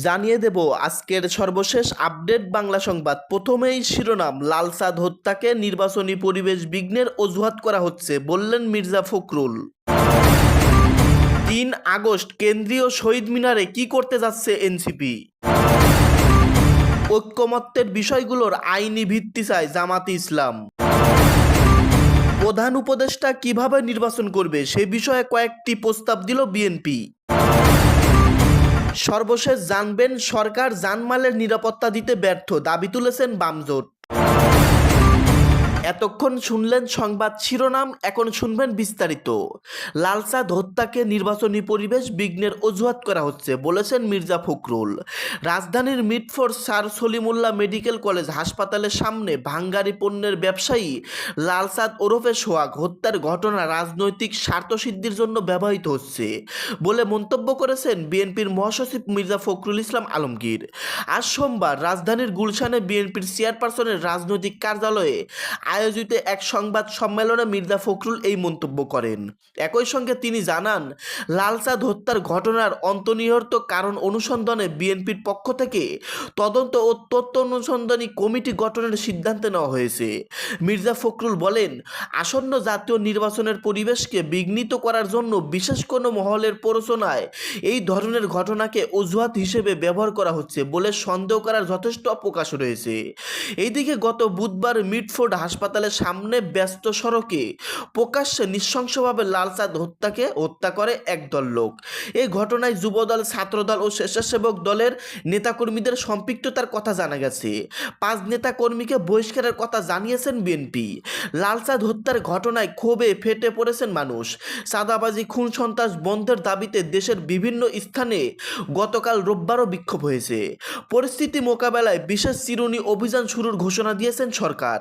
জানিয়ে দেব আজকের সর্বশেষ আপডেট বাংলা সংবাদ। প্রথমেই শিরোনাম, লালসাদ হত্যাকে নির্বাচনী পরিবেশ বিঘ্নের অজুহাত করা হচ্ছে, বললেন মির্জা ফখরুল। 3 আগস্ট কেন্দ্রীয় শহীদ মিনারে কি করতে যাচ্ছে এনসিপি? ঐক্যমত্যের বিষয়গুলোর আইনি ভিত্তি চায় জামাতে ইসলাম। প্রধান উপদেষ্টা কিভাবে নির্বাচন করবে সে বিষয়ে কয়েকটি প্রস্তাব দিল বিএনপি। সর্বশেষ জানবেন, সরকার জানমালের নিরাপত্তা দিতে ব্যর্থ, দাবি তুলেছেন বামজোট। এতক্ষণ শুনলেন সংবাদ শিরোনাম, এখন শুনবেন বিস্তারিত। লালসাদ হত্যাকে নির্বাচনী পরিবেশ বিঘ্নের অজুহাত করা হচ্ছে, বলেছেন মির্জা ফখরুল। রাজধানীর Mitford sir Salimullah medical college হাসপাতালের সামনে ভাঙ্গারি পণ্যের ব্যবসায়ী লালসাদ ওরফে সোহাগ হত্যার ঘটনা রাজনৈতিক স্বার্থসিদ্ধির জন্য ব্যবহৃত হচ্ছে বলে মন্তব্য করেছেন বিএনপির মহাসচিব মির্জা ফখরুল ইসলাম আলমগীর। আজ সোমবার রাজধানীর গুলশানে বিএনপির চেয়ারপারসনের রাজনৈতিক কার্যালয়ে আয়োজিত এক সংবাদ সম্মেলনে মির্জা ফখরুল এই মন্তব্য করেন। একই সঙ্গে তিনি জানান, লালসাদ হত্যার ঘটনার অন্তর্নিহিত কারণ অনুসন্ধানে বিএনপির পক্ষ থেকে তদন্ত ও তথ্য অনুসন্ধানী কমিটি গঠনের সিদ্ধান্ত নেওয়া হয়েছে। মির্জা ফখরুল বলেন, আসন্ন জাতীয় নির্বাচনের পরিবেশকে বিঘ্নিত করার জন্য বিশেষ কোনো মহলের প্ররোচনায় এই ধরনের ঘটনাকে অজুহাত হিসেবে ব্যবহার করা হচ্ছে বলে সন্দেহ করার যথেষ্ট অবকাশ রয়েছে। এইদিকে গত বুধবার মিটফোর্ড হাসপাতালের সামনে ব্যস্ত সড়কে প্রকাশ্যে নৃশংসভাবে লালসাদ হত্যা করে একদল লোক। এই ঘটনায় যুবদল, ছাত্রদল ও স্বেচ্ছাসেবক দলের নেতাকর্মীদের সম্পৃক্ততার কথা জানা গেছে। 5 নেতাকর্মীকে বহিষ্কারের কথা জানিয়েছেন বিএনপি। লালসাদ হত্যার ঘটনায় ক্ষোভে ফেটে পড়েছেন মানুষ। চাঁদাবাজি, খুন, সন্ত্রাস বন্ধের দাবিতে দেশের বিভিন্ন স্থানে গতকাল রোববারও বিক্ষোভ হয়েছে। পরিস্থিতি মোকাবেলায় বিশেষ চিরুনি অভিযান শুরুর ঘোষণা দিয়েছেন সরকার।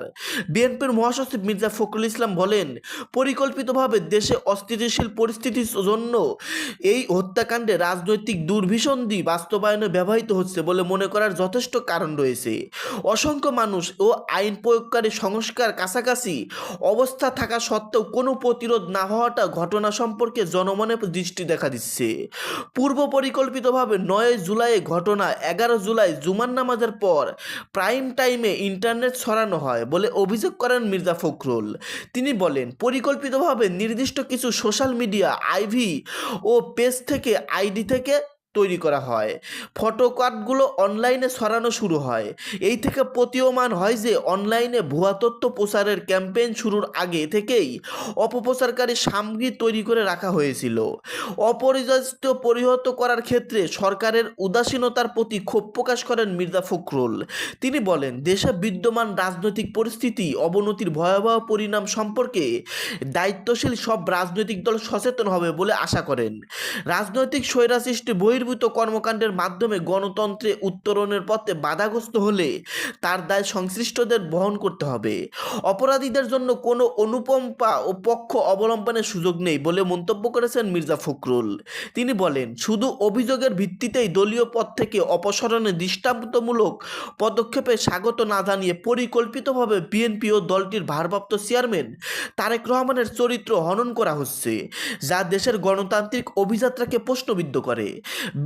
বিএনপির মহাসচিব মির্জা ফখরুল ইসলাম বলেন, পরিকল্পিতভাবে দেশে অস্থিতিশীল পরিস্থিতির জন্য এই হত্যাকাণ্ডে রাজনৈতিক দুর্বিসন্ধি বাস্তবায়নে ব্যবহৃত হচ্ছে বলে মনে করার যথেষ্ট কারণ রয়েছে। অসংখ্য মানুষ ও আইন প্রয়োগকারী সংস্কার কাছাকাছি অবস্থা থাকা সত্ত্বেও কোনো প্রতিরোধ না হওয়াটা ঘটনা সম্পর্কে জনমনে দৃষ্টি দেখা দিচ্ছে। পূর্ব পরিকল্পিতভাবে 9 জুলাই ঘটনা 11 জুলাই জুমার নামাজের পর প্রাইম টাইমে ইন্টারনেট ছড়ানো হয় বলে অভিযোগ করেন মির্জা ফখরুল। তিনি বলেন, পরিকল্পিতভাবে নির্দিষ্ট কিছু সোশ্যাল মিডিয়া আইভি ও পেজ থেকে আইডি থেকে তৈরি করা হয়। ফটোকার্ডগুলো অনলাইনে ছড়ানো শুরু হয়। এই থেকে প্রতীয়মান হয় যে অনলাইনে ভুয়া তথ্য প্রচারের ক্যাম্পেইন শুরুর আগে থেকেই অপপ্রচারকারী সামগ্রী তৈরি করে রাখা হয়েছিল। অপরিচিত পরিহত করার ক্ষেত্রে সরকারের উদাসীনতার প্রতি ক্ষোভ প্রকাশ করেন মির্জা ফখরুল। তিনি বলেন, দেশে বিদ্যমান রাজনৈতিক পরিস্থিতি অবনতির ভয়াবহ পরিণাম সম্পর্কে দায়িত্বশীল সব রাজনৈতিক দল সচেতন হবে বলে আশা করেন। রাজনৈতিক স্বৈরাসৃষ্টি বহির্ভূত কর্মকাণ্ডের মাধ্যমে গণতন্ত্রে উত্তরণের পথে বাধাগ্রস্ত হলে তার দায় সংশ্লিষ্টদের বহন করতে হবে। অপরাধীদের জন্য কোনো অনুকম্পা ও পক্ষ অবলম্বনের সুযোগ নেই বলে মন্তব্য করেছেন মির্জা ফখরুল। তিনি বলেন, শুধু অভিযোগের ভিত্তিতেই দলীয় পদ থেকে অপসারণের দৃষ্টান্তমূলক পদক্ষেপে স্বাগত না জানিয়ে পরিকল্পিতভাবে বিএনপি ও দলটির ভারপ্রাপ্ত চেয়ারম্যান তারেক রহমানের চরিত্র হনন করা হচ্ছে, যা দেশের গণতান্ত্রিক অভিযাত্রাকে প্রশ্নবিদ্ধ করে।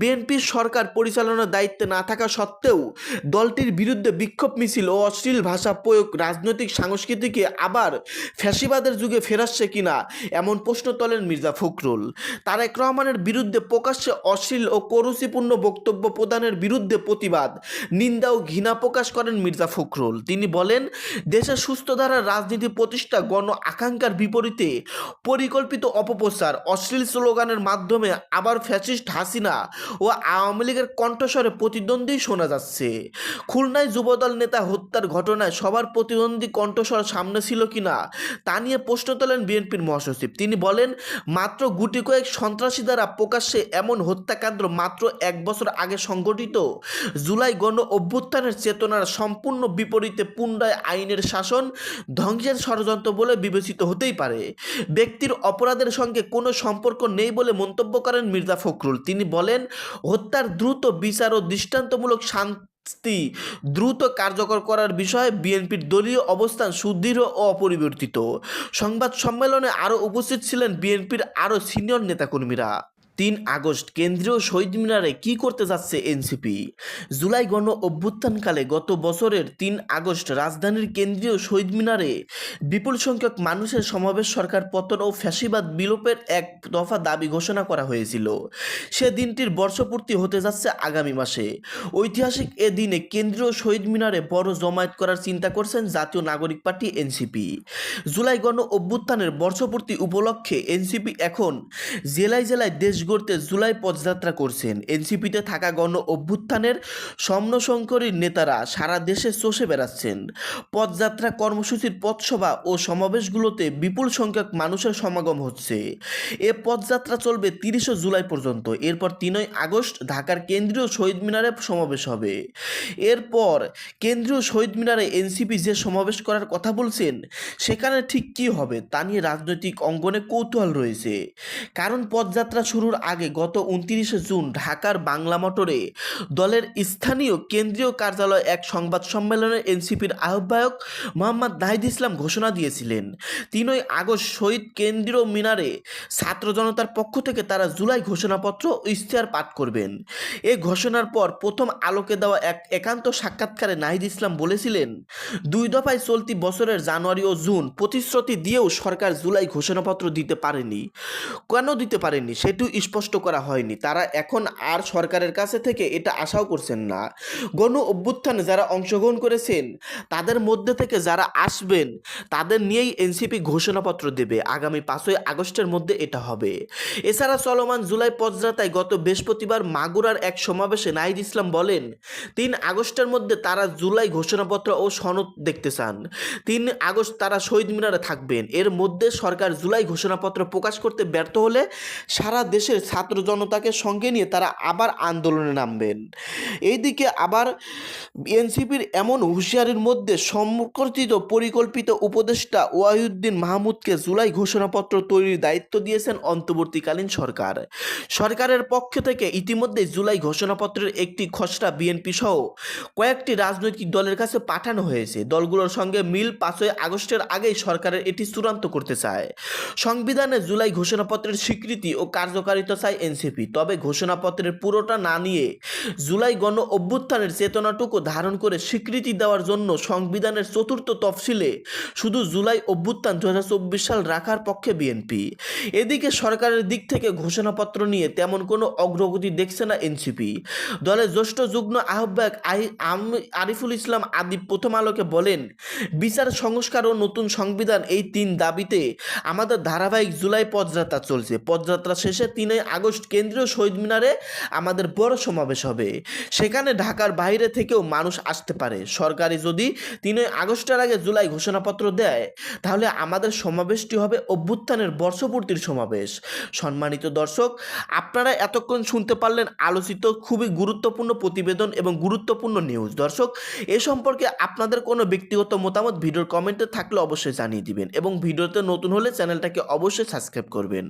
বিএনপির সরকার পরিচালনার দায়িত্বে না থাকা সত্ত্বেও দলটির বিরুদ্ধে বিক্ষোভ মিছিল ও অশ্লীল ভাষা প্রয়োগ রাজনৈতিক সংস্কৃতিকে আবার ফ্যাসিবাদের যুগে ফেরাচ্ছে কিনা এমন প্রশ্ন তোলেন মির্জা ফখরুল। তারেক রহমানের বিরুদ্ধে প্রকাশ্যে অশ্লীল ও কুরুচিপূর্ণ বক্তব্য প্রদানের বিরুদ্ধে প্রতিবাদ, নিন্দা ও ঘৃণা প্রকাশ করেন মির্জা ফখরুল। তিনি বলেন, দেশে সুস্থ ধারার রাজনীতি প্রতিষ্ঠা গণ আকাঙ্ক্ষার বিপরীতে পরিকল্পিত অপপ্রচার, অশ্লীল স্লোগানের মাধ্যমে আবার ফ্যাসিস্ট হাসিনা ও আওয়ামী লীগের কণ্ঠস্বরে প্রতিদ্বন্দ্বী শোনা যাচ্ছে। খুলনায় যুবদল নেতা হত্যার ঘটনায় সবার প্রতিদ্বন্দ্বী কণ্ঠস্বর সামনে ছিল কিনা তা নিয়ে প্রশ্ন তোলেন বিএনপির মহাসচিব। তিনি বলেন, মাত্র গুটি কয়েক সন্ত্রাসী দ্বারা প্রকাশ্যে এমন হত্যাকাণ্ড মাত্র 1 বছর আগে সংঘটিত জুলাই গণ অভ্যুত্থানের চেতনার সম্পূর্ণ বিপরীতে পুনরায় আইনের শাসন ধ্বংসের ষড়যন্ত্র বলে বিবেচিত হতেই পারে। ব্যক্তির অপরাধের সঙ্গে কোনো সম্পর্ক নেই বলে মন্তব্য করেন মির্জা ফখরুল। তিনি বলেন, হত্যার দ্রুত বিচার ও দৃষ্টান্তমূলক শাস্তি দ্রুত কার্যকর করার বিষয়ে বিএনপির দলীয় অবস্থান সুদৃঢ় ও অপরিবর্তিত। সংবাদ সম্মেলনে আরও উপস্থিত ছিলেন বিএনপির আরও সিনিয়র নেতাকর্মীরা। আগস্ট কেন্দ্রীয় শহীদ মিনারে কি করতে যাচ্ছে এনসিপি? জুলাই গণ অভ্যুত্থানকালে গত বছরের আগস্ট রাজধানীর কেন্দ্রীয় শহীদ মিনারে বিপুল সংখ্যক মানুষের সমাবেশ সরকার পতন ও ফ্যাসিবাদ বিলোপের এক দফা দাবি ঘোষণা করা হয়েছিল। সে দিনটির বর্ষপূর্তি হতে যাচ্ছে আগামী মাসে। ঐতিহাসিক এ দিনে কেন্দ্রীয় শহীদ মিনারে বড় জমায়েত করার চিন্তা করছেন জাতীয় নাগরিক পার্টি এনসিপি। জুলাই গণ অভ্যুত্থানের বর্ষপূর্তি উপলক্ষে এনসিপি এখন জেলায় জেলায় দেশ গড়তে জুলাই পদযাত্রা করছেন। এনসিপিতে থাকা গণ অভ্যুত্থানের সমনসংকরীর নেতারা সারা দেশে চষে বেড়াচ্ছেন। পদযাত্রা কর্মসূচির পথসভা ও সমাবেশগুলোতে বিপুল সংখ্যক মানুষের সমাগম হচ্ছে। এ পদযাত্রা চলবে 30 জুলাই পর্যন্ত। এরপর 3 আগস্ট ঢাকার কেন্দ্রীয় শহীদ মিনারে সমাবেশ হবে। এরপর কেন্দ্রীয় শহীদ মিনারে এনসিপি যে সমাবেশ করার কথা বলছেন সেখানে ঠিক কী হবে তা নিয়ে রাজনৈতিক অঙ্গনে কৌতূহল রয়েছে। কারণ পদযাত্রা শুরুর আগে গত 29 জুন ঢাকার বাংলা মোটরে দলের স্থানীয় কেন্দ্রীয় কার্যালয়ে এক সংবাদ সম্মেলনে এনসিপির আহ্বায়ক মোহাম্মদ নাহিদ ইসলাম ঘোষণা দিয়েছিলেন 3 আগস্ট শহীদ কেন্দ্রীয় মিনারে ছাত্র জনতার পক্ষ থেকে তারা জুলাই ঘোষণাপত্র ও ইশতেহার পাঠ করবেন। এ ঘোষণার পর প্রথম আলোকে দেওয়া এক একান্ত সাক্ষাৎকারে নাহিদ ইসলাম বলেছিলেন, 2 দফায় চলতি বছরের জানুয়ারি ও জুন প্রতিশ্রুতি দিয়েও সরকার জুলাই ঘোষণাপত্র দিতে পারেনি। কেন দিতে পারেনি সেটিও স্পষ্ট করা হয়নি। তারা এখন আর সরকারের কাছে থেকে এটা আশাও করছেন না। গণ অভ্যুত্থানে যারা অংশগ্রহণ করেছেন তাদের মধ্যে থেকে যারা আসবেন তাদের নিয়েই এনসিপি ঘোষণাপত্র দেবে। আগামী 5 আগস্টের মধ্যে এটা হবে। এছাড়া চলমান জুলাই পদযাত্রায় গত বৃহস্পতিবার মাগুরার এক সমাবেশে নাহিদ ইসলাম বলেন 3 আগস্টের মধ্যে তারা জুলাই ঘোষণাপত্র ও সনদ দেখতে চান। 3 আগস্ট তারা শহীদ মিনারে থাকবেন। এর মধ্যে সরকার জুলাই ঘোষণাপত্র প্রকাশ করতে ব্যর্থ হলে সারা দেশের ছাত্র জনতাকে সঙ্গে নিয়ে তারা আবার আন্দোলনে নামবেন। এইদিকে আবার এনসিপির এমন হুঁশিয়ারির মধ্যে সংকল্পিত পরিকল্পিত উপদেষ্টা ওয়াহিউদ্দিন মাহমুদকে জুলাই ঘোষণাপত্র তৈরির দায়িত্ব দিয়েছেন অন্তর্বর্তীকালীন সরকার। সরকারের পক্ষ থেকে ইতিমধ্যে জুলাই ঘোষণাপত্রের একটি খসড়া বিএনপি সহ কয়েকটি রাজনৈতিক দলের কাছে পাঠানো হয়েছে। দলগুলোর সঙ্গে মিল 5 আগস্টের আগেই সরকারের এটি চূড়ান্ত করতে চায়। সংবিধানে জুলাই ঘোষণাপত্রের স্বীকৃতি ও কার্যকারিতা চায় এনসিপি। তবে ঘোষণাপত্রের পুরোটা না নিয়ে জুলাই গণ অভ্যুত্থানের চেতনাটুকু ধারণ করে স্বীকৃতি দেওয়ার জন্য সংবিধানের 4th তফসিলে শুধু জুলাই অভ্যুত্থান 2024 সাল রাখার পক্ষে বিএনপি। এদিকে সরকারের দিক থেকে ঘোষণাপত্র নিয়ে তেমন কোনো অগ্রগতি দেখছে না এনসিপি। দলের জ্যেষ্ঠ যুগ্ম আহ্বায়ক আরিফুল ইসলাম আদিব প্রথম আলোকে বলেন, বিচার সংস্কার ও নতুন সংবিধান এই 3 দাবিতে আমাদের ধারাবাহিক জুলাই পদযাত্রা চলছে। পদযাত্রা শেষে 3 আগস্ট কেন্দ্রীয় শহীদ মিনারে আমাদের বড় সমাবেশ হবে। সেখানে ঢাকার বাইরে থেকেও মানুষ আসতে পারে। সরকারি যদি 3 আগস্টের আগে জুলাই ঘোষণাপত্র দেয় তাহলে আমাদের সমাবেশটি হবে অভ্যুত্থানের বর্ষপূর্তির সমাবেশ। সম্মানিত দর্শক, আপনারা এতক্ষণ শুনতে পারলেন আলোচিত খুবই গুরুত্বপূর্ণ প্রতিবেদন এবং গুরুত্বপূর্ণ নিউজ। দর্শক, এ সম্পর্কে আপনাদের কোনো ব্যক্তিগত মতামত ভিডিওর কমেন্টে থাকলে অবশ্যই জানিয়ে দিবেন এবং ভিডিওতে নতুন হলে চ্যানেলটাকে অবশ্যই সাবস্ক্রাইব করবেন।